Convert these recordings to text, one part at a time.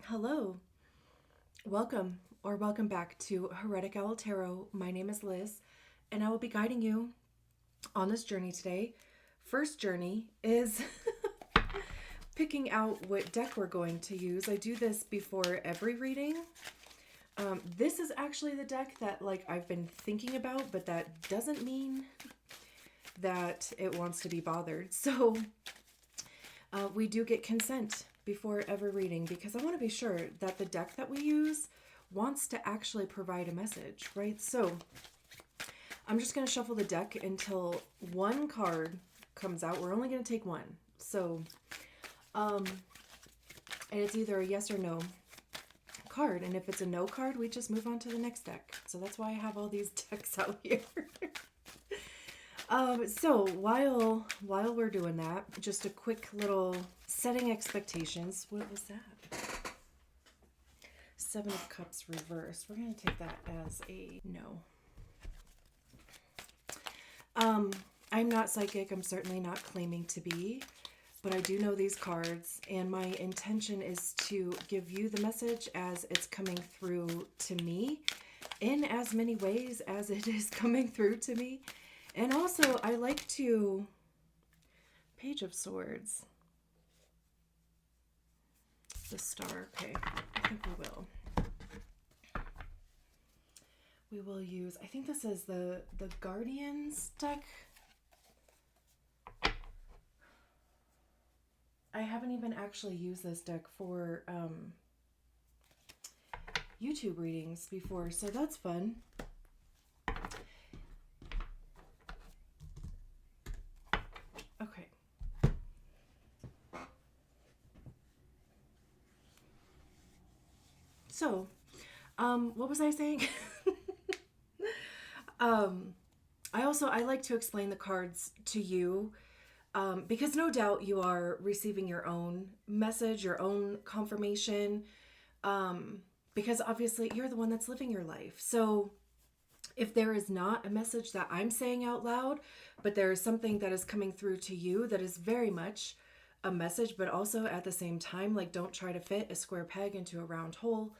Hello, welcome back to Heretic Owl Tarot. My name is Liz, and I will be guiding you on this journey today. First journey is picking out what deck we're going to use. I do this before every reading. This is actually the deck that I've been thinking about, but that doesn't mean that it wants to be bothered. So we do get consent before every reading because I want to be sure that the deck that we use wants to actually provide a message, right? So I'm just going to shuffle the deck until one card comes out. We're only going to take one. So, and it's either a yes or no card. And if it's a no card, we just move on to the next deck. So that's why I have all these decks out here. So while we're doing that, just a quick little setting expectations. What was that? Seven of Cups reversed. We're going to take that as a no. I'm not psychic. I'm certainly not claiming to be, but I do know these cards, and my intention is to give you the message as it's coming through to me in as many ways as it is coming through to me. And also, I like to, Page of Swords, the Star, okay, I think we will. We will use, I think this is the Guardians deck. I haven't even actually used this deck for YouTube readings before, so that's fun. Okay. So, what was I saying? I like to explain the cards to you because no doubt you are receiving your own message, your own confirmation, because obviously you're the one that's living your life. So if there is not a message that I'm saying out loud, but there is something that is coming through to you that is very much a message, but also at the same time, don't try to fit a square peg into a round hole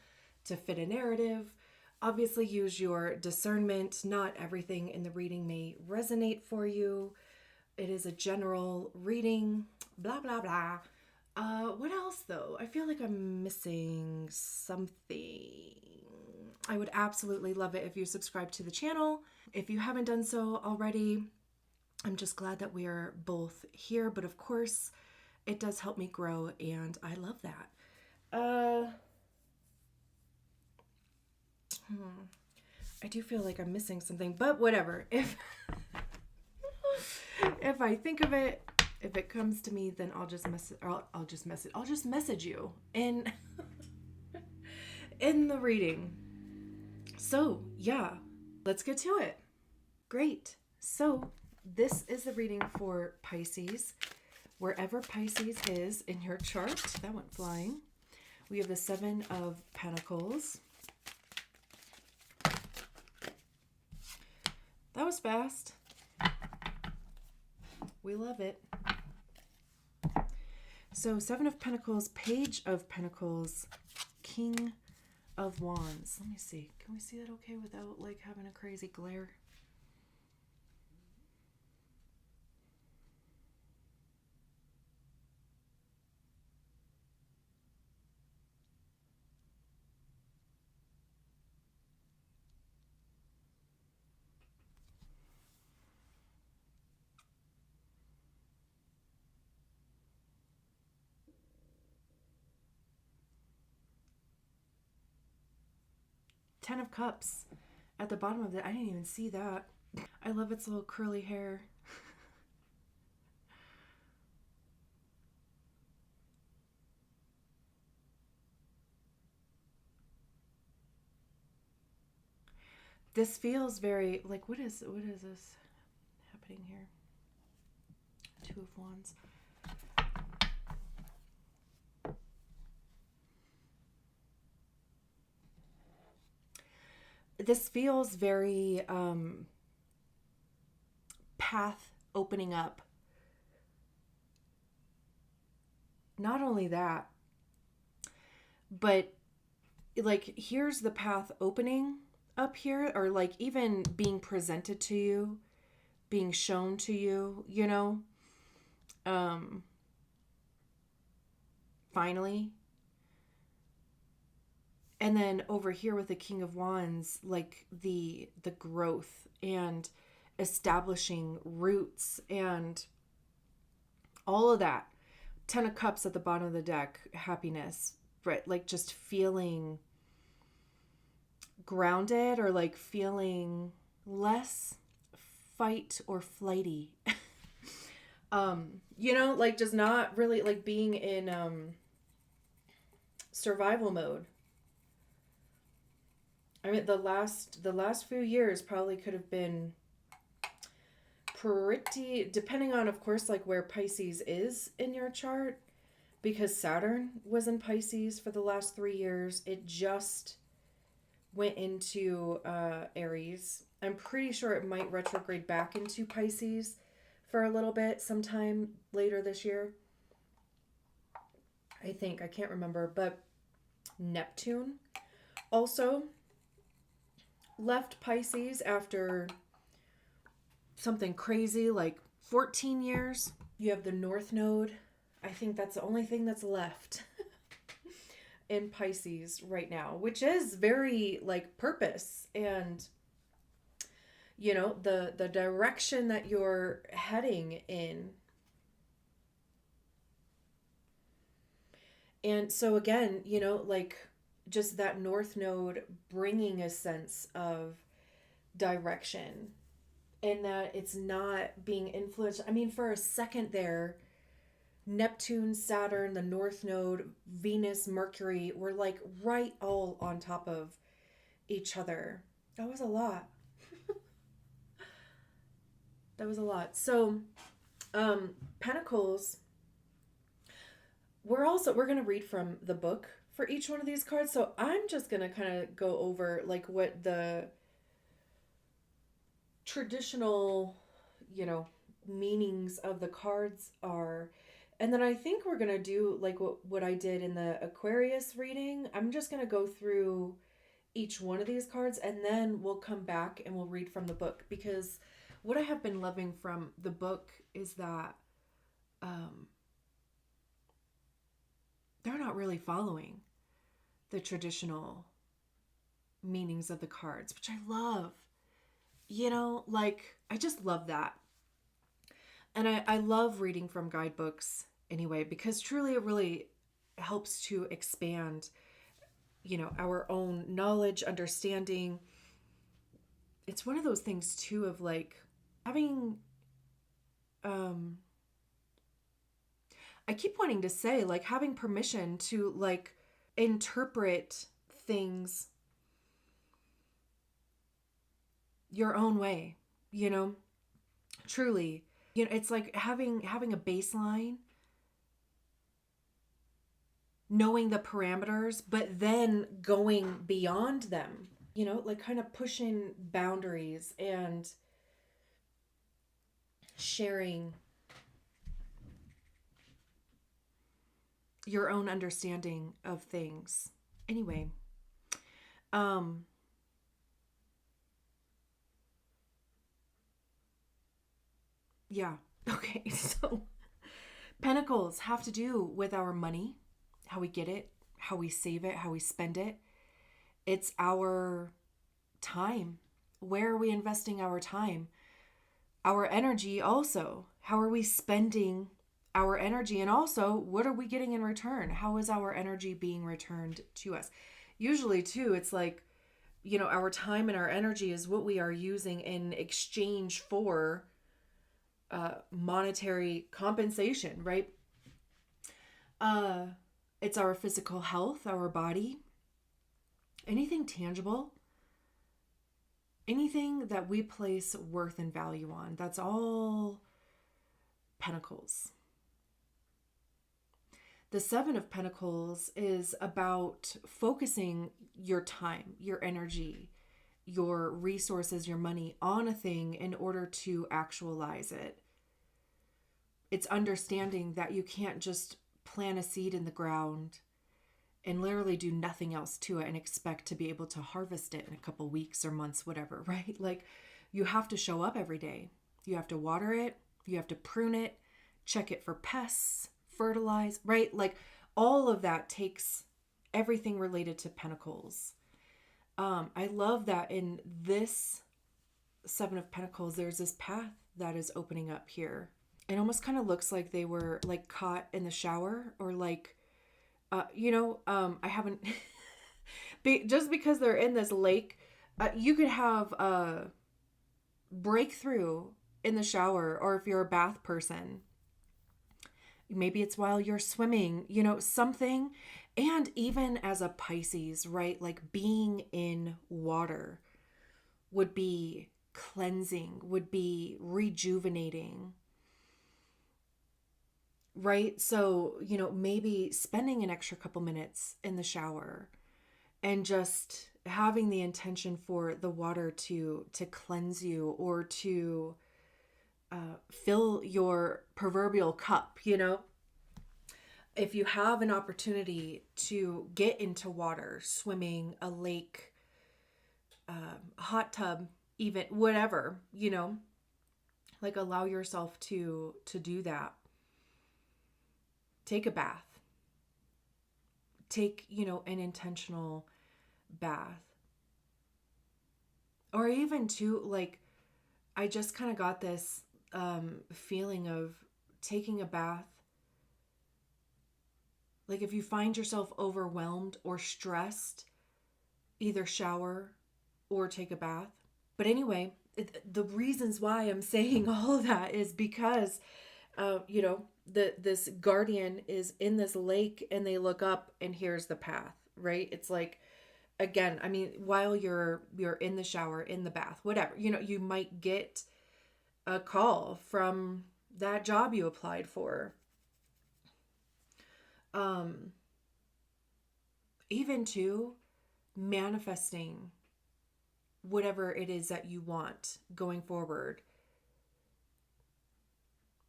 to fit a narrative. Obviously use your discernment. Not everything in the reading may resonate for you. It is a general reading, blah, blah, blah. What else though? I feel like I'm missing something. I would absolutely love it if you subscribe to the channel. If you haven't done so already, I'm just glad that we are both here. But of course, it does help me grow, and I love that. I do feel like I'm missing something, but whatever. If I think of it, if it comes to me, then I'll just message you in in the reading. So, yeah, let's get to it. Great. So, this is the reading for Pisces. Wherever Pisces is in your chart, that went flying. We have the Seven of Pentacles. That was fast. We love it. So, Seven of Pentacles, Page of Pentacles, King of Wands. Let me see. Can we see that okay without having a crazy glare? Ten of Cups at the bottom of it. I didn't even see that. I love its little curly hair. This feels very what is this happening here? Two of Wands. This feels very path opening up. Not only that, But like, here's the path opening up here, or like even being presented to you, being shown to you, finally. And then over here with the King of Wands, like the growth and establishing roots and all of that. 10 of Cups at the bottom of the deck, happiness, right? Like just feeling grounded, or like feeling less fight or flighty. Like just not really like being in survival mode. I mean, the last few years probably could have been pretty, depending on, of course, like where Pisces is in your chart, because Saturn was in Pisces for the last 3 years. It just went into Aries. I'm pretty sure it might retrograde back into Pisces for a little bit sometime later this year. I think, I can't remember, but Neptune also left Pisces after something crazy like 14 years. You have the North Node. I think that's the only thing that's left in Pisces right now, which is very like purpose and the direction that you're heading in. And so again, like just that North Node bringing a sense of direction, and that it's not being influenced. I mean, for a second there, Neptune, Saturn, the North Node, Venus, Mercury were like right all on top of each other. That was a lot. That was a lot. So, Pentacles, we're going to read from the book for each one of these cards. So I'm just going to kind of go over like what the traditional, meanings of the cards are. And then I think we're going to do like what I did in the Aquarius reading. I'm just going to go through each one of these cards, and then we'll come back and we'll read from the book, because what I have been loving from the book is that they're not really following the traditional meanings of the cards, which I love. Like I just love that. And I love reading from guidebooks anyway, because truly it really helps to expand, our own knowledge, understanding. It's one of those things too of like having, I keep wanting to say like having permission to like interpret things your own way, truly. It's like having a baseline, knowing the parameters, but then going beyond them, like kind of pushing boundaries and sharing your own understanding of things. Anyway, yeah. Okay. So Pentacles have to do with our money, how we get it, how we save it, how we spend it. It's our time. Where are we investing our time? Our energy also. How are we spending our energy? And also, what are we getting in return? How is our energy being returned to us? Usually, too, it's like, our time and our energy is what we are using in exchange for monetary compensation, right? It's our physical health, our body, anything tangible, anything that we place worth and value on. That's all Pentacles. The Seven of Pentacles is about focusing your time, your energy, your resources, your money on a thing in order to actualize it. It's understanding that you can't just plant a seed in the ground and literally do nothing else to it and expect to be able to harvest it in a couple weeks or months, whatever, right? Like, you have to show up every day. You have to water it. You have to prune it, check it for pests, fertilize, right? Like, all of that takes everything related to Pentacles. I love that in this Seven of Pentacles, there's this path that is opening up here. It almost kind of looks like they were like caught in the shower, or like, I haven't, just because they're in this lake, you could have a breakthrough in the shower, or if you're a bath person, maybe it's while you're swimming, something. And even as a Pisces, right? Like, being in water would be cleansing, would be rejuvenating, right? So, maybe spending an extra couple minutes in the shower and just having the intention for the water to cleanse you, or to fill your proverbial cup, If you have an opportunity to get into water, swimming, a lake, hot tub, even whatever, like, allow yourself to do that. Take a bath. Take, an intentional bath. Or even to, like, I just kind of got this feeling of taking a bath. Like, if you find yourself overwhelmed or stressed, either shower or take a bath. But anyway, the reasons why I'm saying all of that is because, this guardian is in this lake, and they look up and here's the path, right? It's like, again, I mean, while you're in the shower, in the bath, whatever, you might get a call from that job you applied for. Even to manifesting whatever it is that you want going forward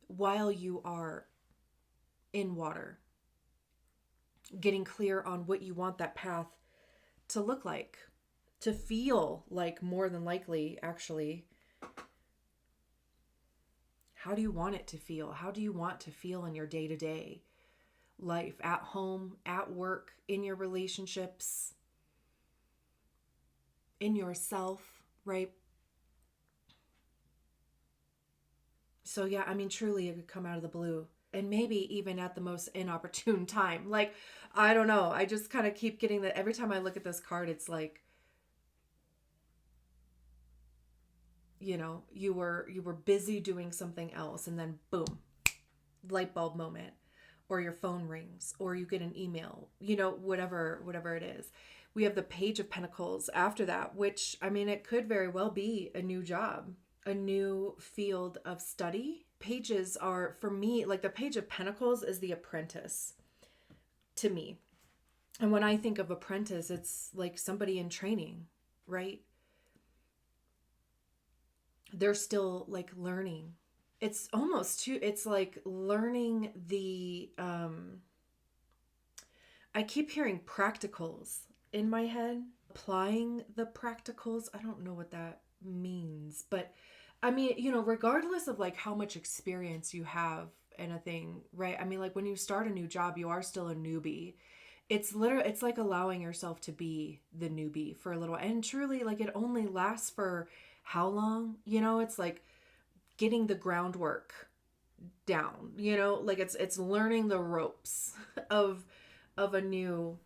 while you are in water, getting clear on what you want that path to look like, to feel like, more than likely, actually. How do you want it to feel? How do you want to feel in your day-to-day life, at home, at work, in your relationships, in yourself, right? So yeah, I mean, truly, it could come out of the blue, and maybe even at the most inopportune time. Like, I don't know. I just kind of keep getting that every time I look at this card. It's like, you were busy doing something else, and then boom, light bulb moment, or your phone rings, or you get an email, whatever it is. We have the Page of Pentacles after that, which, I mean, it could very well be a new job, a new field of study. Pages are, for me, like, the Page of Pentacles is the apprentice to me. And when I think of apprentice, it's like somebody in training, right? They're still, like, learning. It's almost too, it's like learning the, I keep hearing practicals in my head, applying the practicals. I don't know what that means, but I mean, regardless of, like, how much experience you have in a thing, right? I mean, like, when you start a new job, you are still a newbie. It's like allowing yourself to be the newbie for a little, and truly, like, it only lasts for how long? It's like getting the groundwork down, like, it's learning the ropes of a new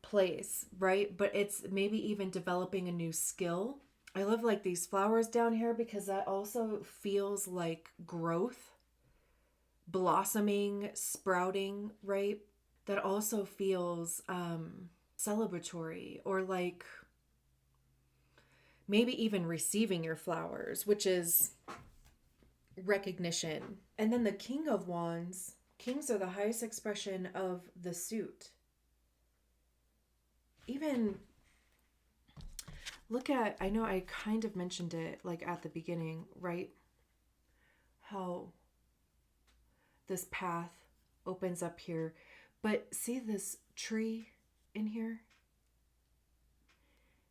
place, right? But it's maybe even developing a new skill. I love, like, these flowers down here, because that also feels like growth, blossoming, sprouting, right? That also feels celebratory, or like maybe even receiving your flowers, which is recognition. And then the King of Wands. Kings are the highest expression of the suit. Even look at, I know I kind of mentioned it, like, at the beginning, right? How this path opens up here. But see this tree in here.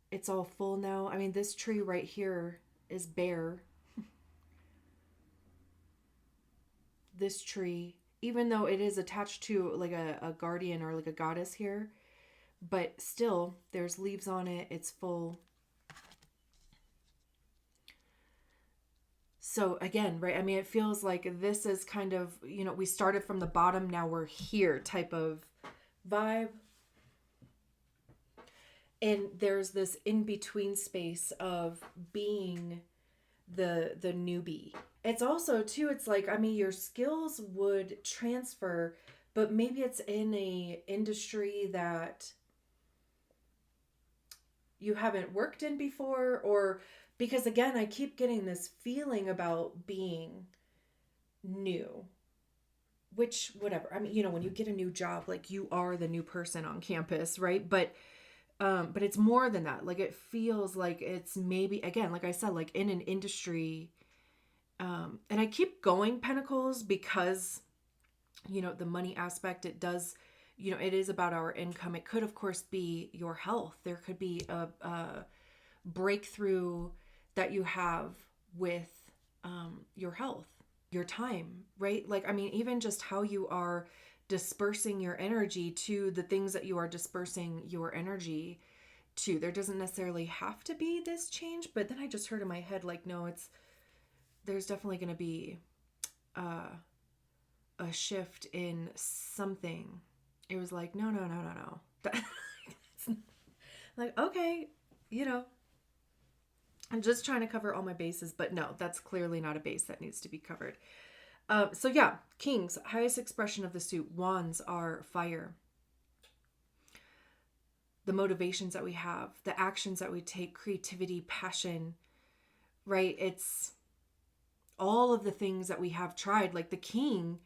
It's all full now. I mean, this tree right here is bare. This tree, even though it is attached to like a guardian or like a goddess here, but still there's leaves on it. It's full. So again, right? I mean, it feels like this is kind of, we started from the bottom, now we're here type of vibe. And there's this in-between space of being the newbie. It's also too, it's like, I mean, your skills would transfer, but maybe it's in a industry that you haven't worked in before, or because again, I keep getting this feeling about being new, which whatever. I mean, when you get a new job, like you are the new person on campus, right? But it's more than that. Like it feels like it's maybe, again, like I said, like in an industry, and I keep going Pentacles because, the money aspect, it does, it is about our income. It could, of course, be your health. There could be a breakthrough that you have with your health, your time, right? Like, I mean, even just how you are dispersing your energy to the things that you are dispersing your energy to. There doesn't necessarily have to be this change, but then I just heard in my head, like, no, there's definitely going to be a shift in something. It was like, no. Like, okay, I'm just trying to cover all my bases, but no, that's clearly not a base that needs to be covered. So yeah, Kings, highest expression of the suit. Wands are fire. The motivations that we have, the actions that we take, creativity, passion, right? It's all of the things that we have tried. Like the King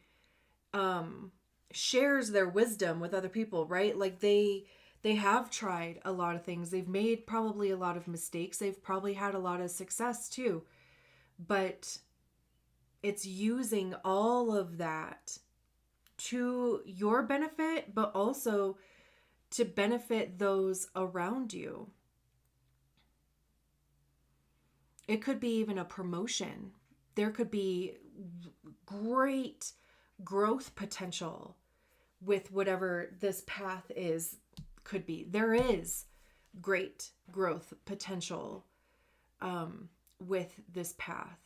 shares their wisdom with other people, right? Like they have tried a lot of things. They've made probably a lot of mistakes. They've probably had a lot of success too. But it's using all of that to your benefit, but also to benefit those around you. It could be even a promotion. There could be great growth potential with whatever this path is, could be. There is great growth potential with this path.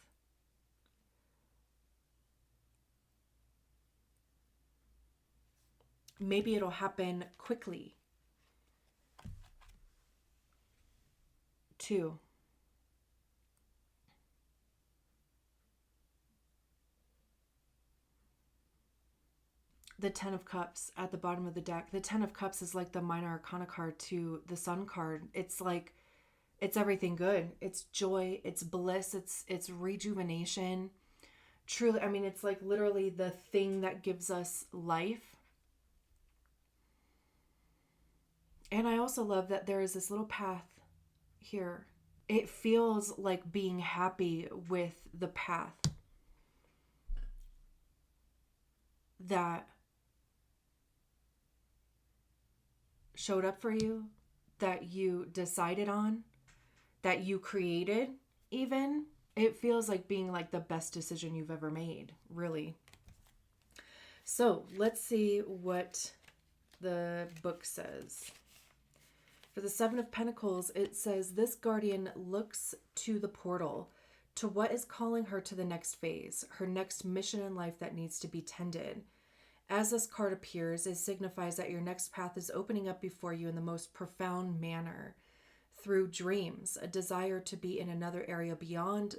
Maybe it'll happen quickly too. The Ten of Cups at the bottom of the deck. The Ten of Cups is like the minor arcana card to the Sun card. It's like, it's everything good. It's joy, it's bliss, it's rejuvenation. Truly, I mean, it's like literally the thing that gives us life. And I also love that there is this little path here. It feels like being happy with the path that showed up for you, that you decided on, that you created even. It feels like being like the best decision you've ever made, really. So let's see what the book says. For the Seven of Pentacles, it says, this guardian looks to the portal, to what is calling her to the next phase, her next mission in life that needs to be tended. As this card appears, it signifies that your next path is opening up before you in the most profound manner. Through dreams, a desire to be in another area beyond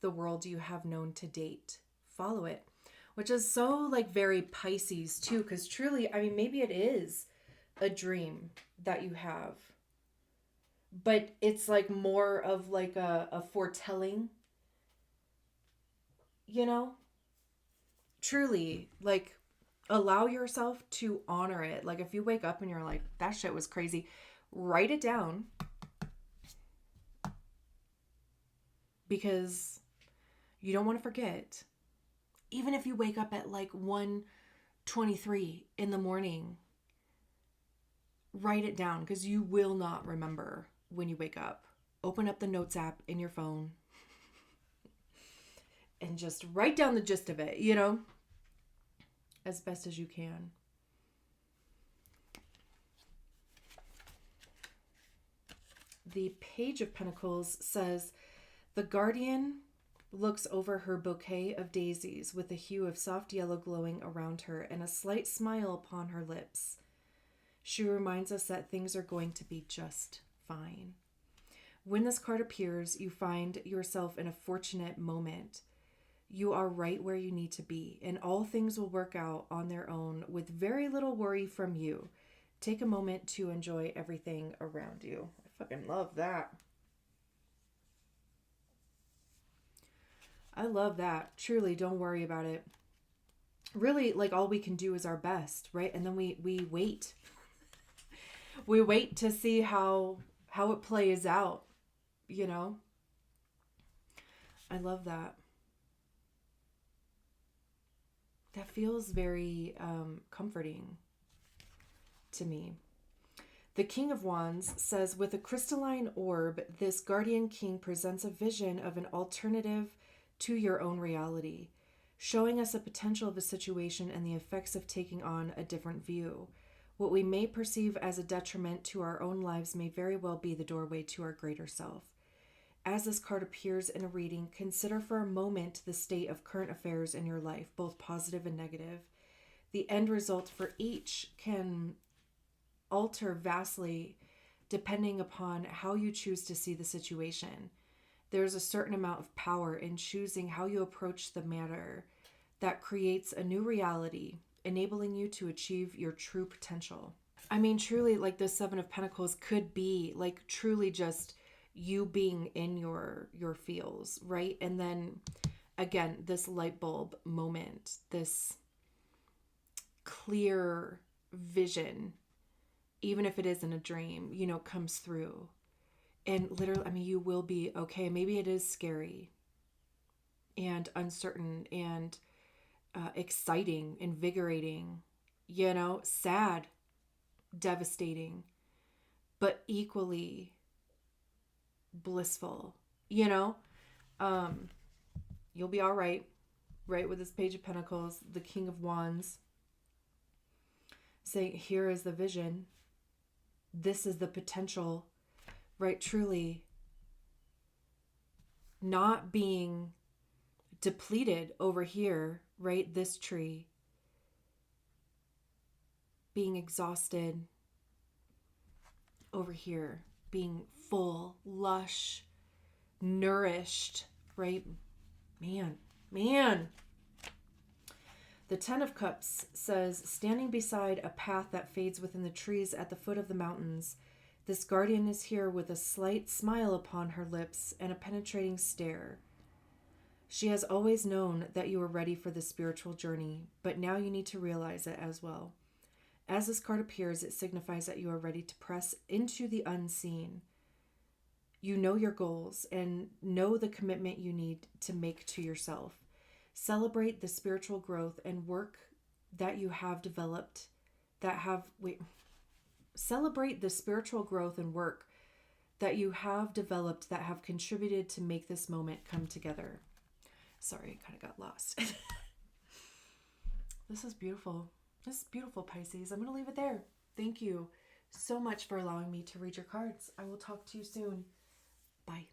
the world you have known to date. Follow it. Which is so like very Pisces too, because truly, I mean, maybe it is a dream that you have. But it's like more of like a foretelling, Truly, like, allow yourself to honor it. Like if you wake up and you're like, that shit was crazy, write it down. Because you don't want to forget. Even if you wake up at like 1:23 in the morning write it down because you will not remember when you wake up. Open up the notes app in your phone and just write down the gist of it, as best as you can. The Page of Pentacles says, the guardian looks over her bouquet of daisies with a hue of soft yellow glowing around her and a slight smile upon her lips. She reminds us that things are going to be just fine. When this card appears, you find yourself in a fortunate moment. You are right where you need to be, and all things will work out on their own with very little worry from you. Take a moment to enjoy everything around you. I fucking love that. I love that. Truly, don't worry about it. Really, like, all we can do is our best, right? And then we wait. We wait to see how it plays out, I love that. That feels very comforting to me. The King of Wands says, with a crystalline orb, this guardian king presents a vision of an alternative to your own reality, showing us a potential of a situation and the effects of taking on a different view. What we may perceive as a detriment to our own lives may very well be the doorway to our greater self. As this card appears in a reading, consider for a moment the state of current affairs in your life, both positive and negative. The end result for each can alter vastly depending upon how you choose to see the situation. There's a certain amount of power in choosing how you approach the matter that creates a new reality, enabling you to achieve your true potential. I mean, truly, like, the Seven of Pentacles could be like truly just you being in your feels, right? And then again, this light bulb moment, this clear vision, even if it isn't a dream, comes through. And literally, I mean, you will be okay. Maybe it is scary and uncertain and exciting, invigorating, sad, devastating, but equally blissful, you'll be all right, with this Page of Pentacles, the King of Wands saying, here is the vision. This is the potential, right? Truly not being depleted over here, right? This tree being exhausted over here, being full, lush, nourished, right? Man. The Ten of Cups says, standing beside a path that fades within the trees at the foot of the mountains, this guardian is here with a slight smile upon her lips and a penetrating stare. She has always known that you are ready for the spiritual journey, but now you need to realize it as well. As this card appears, it signifies that you are ready to press into the unseen. You know your goals and know the commitment you need to make to yourself. Celebrate the spiritual growth and work that you have developed Celebrate the spiritual growth and work that you have developed that have contributed to make this moment come together. Sorry, I kind of got lost. This is beautiful. This is beautiful, Pisces. I'm going to leave it there. Thank you so much for allowing me to read your cards. I will talk to you soon. Bye.